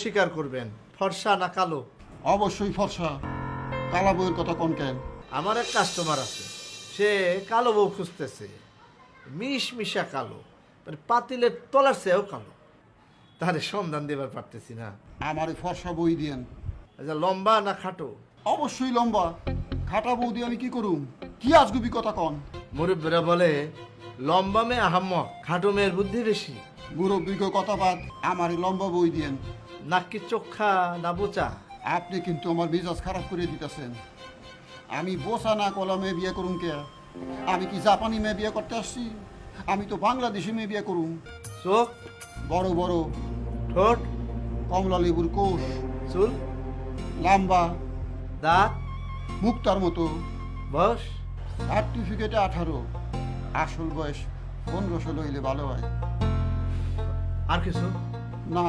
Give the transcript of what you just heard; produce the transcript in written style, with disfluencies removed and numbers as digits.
স্বীকার করবেন, ফর্সা না কালো? অবশ্যই ফর্সা। কালা বউয়ের কথা কোন কেন? আমার এক কাস্টমার আছে, সে কালো বউ খুঁজতেছে, মিশা কালো, মানে পাতিলের তলার চেয়েও কালো। তারে সন্ধান দেবার পারতেছি না। আমার এই ফর্সা বই দিয়েন। আচ্ছা, লম্বা না খাটো? অবশ্যই লম্বা। খাটা বউ দিয়ে আমি কি করুম? কি আজগুবি কথা কন? মুরব্বীরা বলে লম্বা মেয়ে আহাম্মক, খাটো মেয়ের বুদ্ধি বেশি। মুরব্বীকে কথা বাদ, আমার এই লম্বা বই দিয়েন। নাকি চোখা না বোচা? আপনি কিন্তু আমার মেজাজ খারাপ করে দিতেছেন। আমি বোসা না কলা মেয়ে বিয়ে করুম কে? আমি কি জাপানি মেয়ে বিয়ে করতে আসছি? আমি তো বাংলাদেশি মেয়ে বিয়ে করুম। চোখ? বড় বড় ঠোঁট? কমলা লেবুর কোষ, চুল? লম্বা, দাঁত? মুক্তার মতো। বয়স? সার্টিফিকেটে 18, আসল বয়স 15-16 হইলে ভালো হয়। আর কিছু? না,